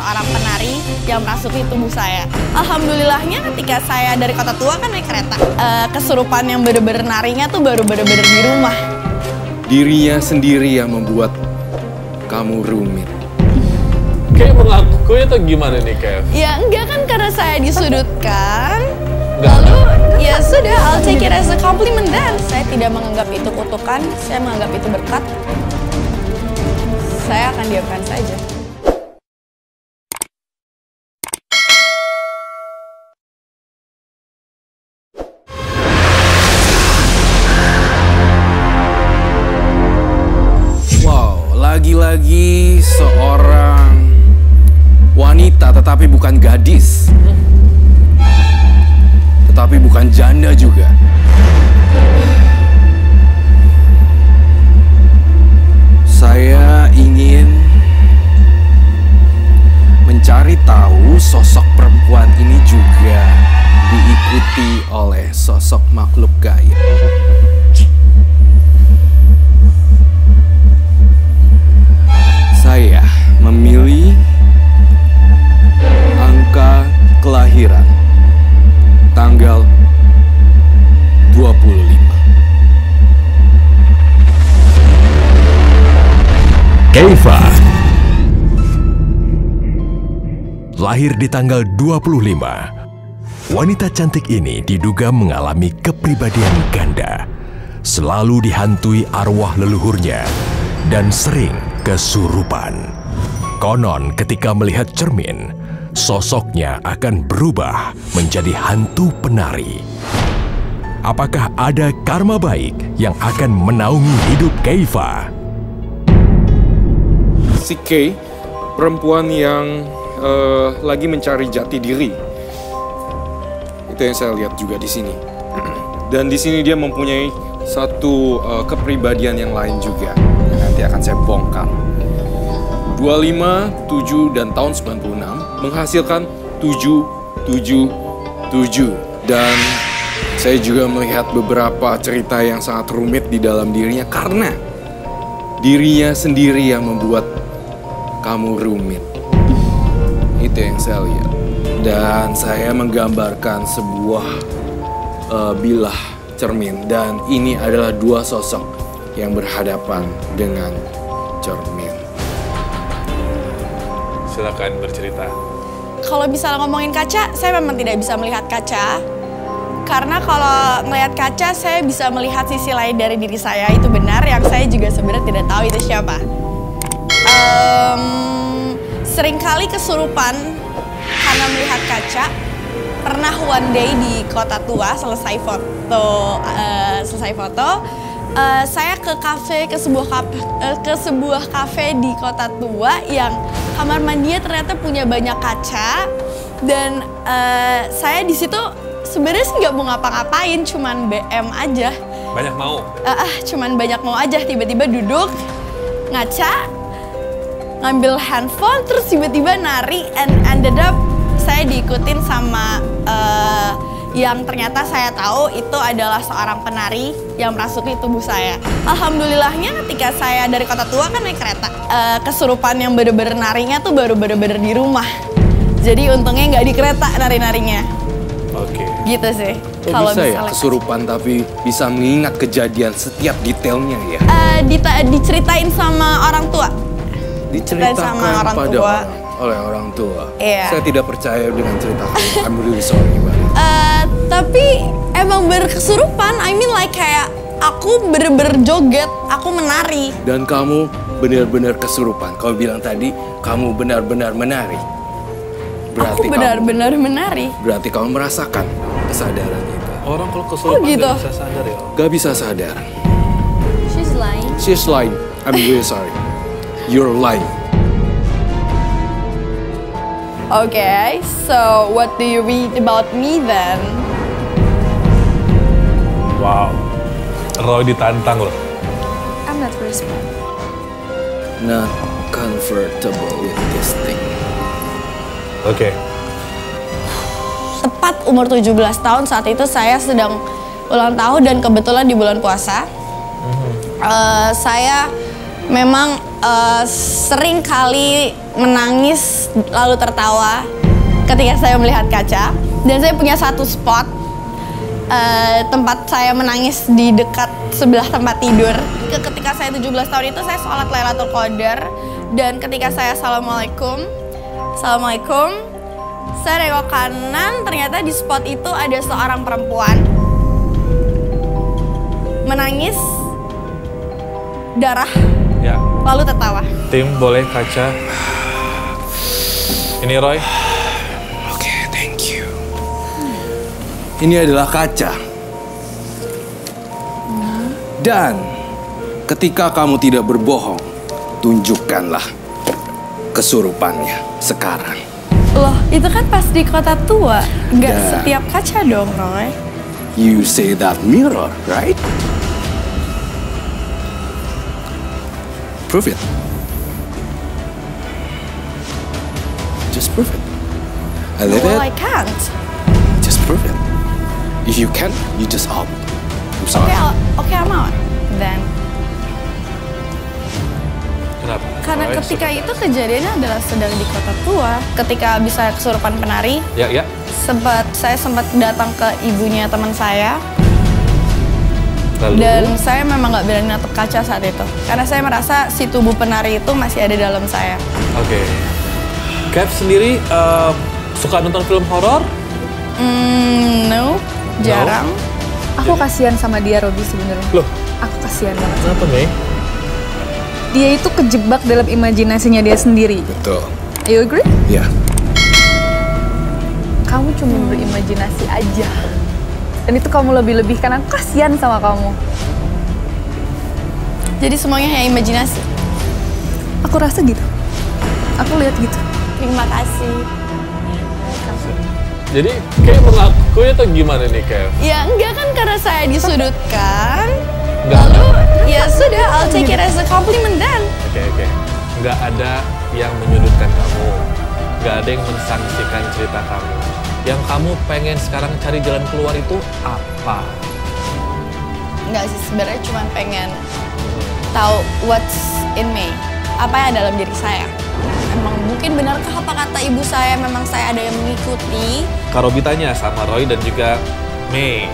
seorang penari yang merasuki tubuh saya. Alhamdulillahnya ketika saya dari Kota Tua kan naik kereta, kesurupan yang bener-bener narinya tuh baru bener-bener di rumah. Dirinya sendiri yang membuat kamu rumit. Kayak mengakui atau gimana nih, Kev? Ya enggak kan karena saya disudutkan. Lalu ya sudah, I'll take it as a compliment then. Saya tidak menganggap itu kutukan, saya menganggap itu berkat. Saya akan diamkan saja. Lagi-lagi seorang wanita tetapi bukan gadis, tetapi bukan janda juga. Saya ingin mencari tahu sosok perempuan ini juga diikuti oleh sosok makhluk gaib. Saya memilih angka kelahiran tanggal 25. Keifa lahir di tanggal 25. Wanita cantik ini diduga mengalami kepribadian ganda, selalu dihantui arwah leluhurnya dan sering kesurupan. Konon ketika melihat cermin, sosoknya akan berubah menjadi hantu penari. Apakah ada karma baik yang akan menaungi hidup Keifa? Si Kei, perempuan yang lagi mencari jati diri. Itu yang saya lihat juga di sini. Dan di sini dia mempunyai satu kepribadian yang lain juga. Nanti akan saya bongkar. 25, 7, dan tahun 96 menghasilkan 777. Dan saya juga melihat beberapa cerita yang sangat rumit di dalam dirinya karena dirinya sendiri yang membuat kamu rumit. Itu yang saya lihat. Dan saya menggambarkan sebuah bilah cermin. Dan ini adalah dua sosok yang berhadapan dengan cermin. Silakan bercerita. Kalau misalnya ngomongin kaca, saya memang tidak bisa melihat kaca. Karena kalau melihat kaca, saya bisa melihat sisi lain dari diri saya. Itu benar, yang saya juga sebenarnya tidak tahu itu siapa. Seringkali kesurupan karena melihat kaca. Pernah one day di Kota Tua selesai foto, saya ke kafe, ke sebuah kafe di Kota Tua yang kamar mandinya ternyata punya banyak kaca. Dan saya di situ sebenarnya sih nggak mau ngapa-ngapain, cuman BM aja. Banyak mau? Cuman banyak mau aja, tiba-tiba duduk, ngaca, ngambil handphone, terus tiba-tiba nari, and ended up saya diikutin sama yang ternyata saya tahu itu adalah seorang penari yang merasuki tubuh saya. Alhamdulillahnya ketika saya dari Kota Tua kan naik kereta, kesurupan yang bener-bener narinya tuh baru bener-bener di rumah. Jadi untungnya nggak di kereta nari-narinya. Oke. Gitu sih. Kalau bisa ya kesurupan tapi bisa mengingat kejadian setiap detailnya ya? Diceritain sama orang tua. Diceritakan sama orang pada tua. Oleh orang tua. Iya. Saya tidak percaya dengan cerita kamu. I'm really sorry banget. Tapi emang berkesurupan. I mean like kayak aku bener-bener joget, aku menari. Dan kamu benar-benar kesurupan. Kau bilang tadi kamu benar-benar menari. Berarti aku benar-benar menari. Berarti kamu merasakan kesadaran itu. Orang kalau kesurupan gitu? gak bisa sadar ya? Gak bisa sadar. She's lying. She's lying. I'm really sorry. You're lying. Okay, so what do you read about me then? Wow. Roy ditantang loh. I'm not respond. Not comfortable with this thing. Oke. Tepat umur 17 tahun saat itu saya sedang ulang tahun dan kebetulan di bulan puasa. Saya memang sering kali menangis lalu tertawa ketika saya melihat kaca. Dan saya punya satu spot tempat saya menangis di dekat sebelah tempat tidur. Ketika saya 17 tahun itu saya sholat Lailatul Qadar, dan ketika saya Assalamualaikum, saya nengok kanan, ternyata di spot itu ada seorang perempuan menangis darah Ya. lalu tertawa. Tim boleh kaca. Ini Roy. Oke, thank you. Ini adalah kaca. Dan ketika kamu tidak berbohong, tunjukkanlah kesurupannya sekarang. Loh, itu kan pas di kota tua, nggak Dan- setiap kaca dong, Roy. You say that mirror, right? Prove it. Just prove it. I live Well, it. I can't. Just prove it. If you can, you just out. I'm sorry. Oke, I'm out. Then, Kenapa? karena Roy, ketika sebentar. itu kejadiannya adalah sedang di kota tua. Ketika bisa kesurupan penari, Ya. saya sempat datang ke ibunya teman saya. Lalu. Dan saya memang nggak berani natap kaca saat itu. Karena saya merasa si tubuh penari itu masih ada dalam saya. Oke. Kev sendiri suka nonton film horor? No, jarang. Aku kasihan sama dia, Robi, sebenarnya. Loh, Aku kasihan banget. kenapa Mei? Dia itu kejebak dalam imajinasinya dia sendiri. Betul. You agree? Ya. Kamu cuma berimajinasi aja. Dan itu kamu lebih-lebihkan. Aku kasihan sama kamu. Jadi semuanya hanya imajinasi. Aku rasa gitu. Aku lihat gitu. Terima kasih. Jadi kayak mengakui atau gimana nih Kev? Ya enggak kan, karena saya disudutkan. Enggak. Lalu ya sudah, I'll take it as a compliment then. Oke. Nggak ada yang menyudutkan kamu. Nggak ada yang mensangsikan cerita kamu. Yang kamu pengen sekarang cari jalan keluar itu apa? Enggak sih, sebenarnya cuma pengen tahu what's in me. Apa yang ada dalam diri saya. Emang mungkin benarkah apa kata ibu saya, memang saya ada yang mengikuti. Kak Robi tanya sama Roy dan juga Mei.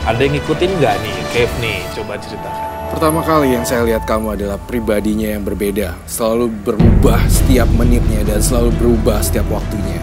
Ada yang ngikutin nggak nih Kev nih? Coba ceritakan. Pertama kali yang saya lihat kamu adalah pribadinya yang berbeda. Selalu berubah setiap menitnya dan selalu berubah setiap waktunya.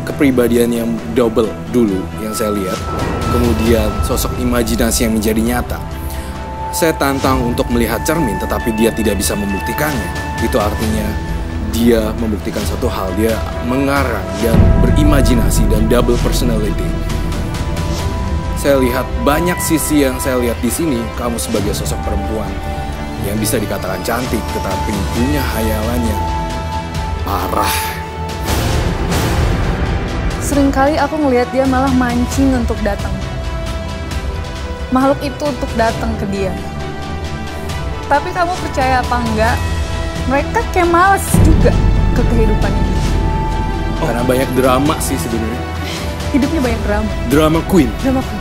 Kepribadian yang double dulu yang saya lihat. Kemudian sosok imajinasi yang menjadi nyata. Saya tantang untuk melihat cermin tetapi dia tidak bisa membuktikannya. Itu artinya dia membuktikan satu hal. Dia mengarang dan berimajinasi dan double personality. Saya lihat banyak sisi yang saya lihat di sini. Kamu sebagai sosok perempuan yang bisa dikatakan cantik, tetapi punya hayalan yang parah. Seringkali aku ngelihat dia malah mancing untuk datang. Makhluk itu untuk datang ke dia. Tapi kamu percaya apa enggak, mereka kayak males juga ke kehidupan ini. Karena banyak drama sih sebenarnya. Hidupnya banyak drama. Drama queen. Drama apa?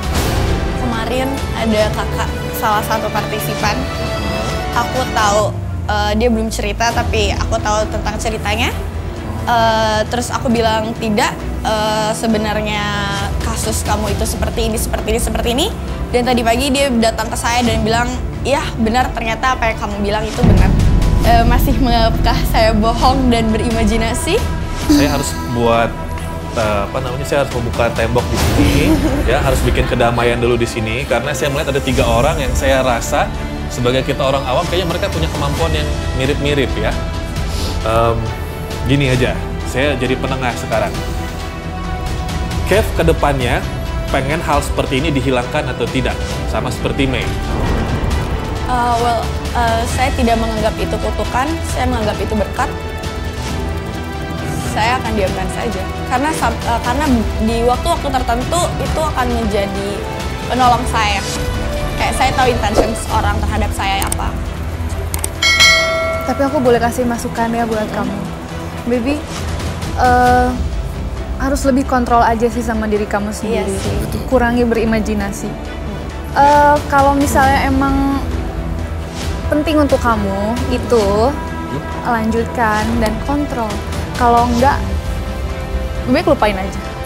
Kemarin ada kakak salah satu partisipan. Aku tahu dia belum cerita, tapi aku tahu tentang ceritanya. Terus aku bilang tidak, sebenarnya kasus kamu itu seperti ini. Dan tadi pagi dia datang ke saya dan bilang, iya benar, ternyata apa yang kamu bilang itu benar. Masih mengapakah saya bohong dan berimajinasi? Saya harus buat saya harus membuka tembok di sini, ya harus bikin kedamaian dulu di sini karena saya melihat ada 3 orang yang saya rasa sebagai kita orang awam kayaknya mereka punya kemampuan yang mirip-mirip ya. Gini aja, saya jadi penengah sekarang. Kev ke depannya pengen hal seperti ini dihilangkan atau tidak, sama seperti Mei. Saya tidak menganggap itu kutukan, saya menganggap itu berkat. Saya akan diamkan saja, karena di waktu-waktu tertentu itu akan menjadi penolong saya. Kayak saya tahu intentions orang terhadap saya apa. Tapi aku boleh kasih masukan ya buat kamu. Baby, harus lebih kontrol aja sih sama diri kamu sendiri. Iya sih. Betul. Kurangi berimajinasi. Kalau misalnya emang penting untuk kamu itu lanjutkan dan kontrol. Kalau enggak, lebih baik lupain aja.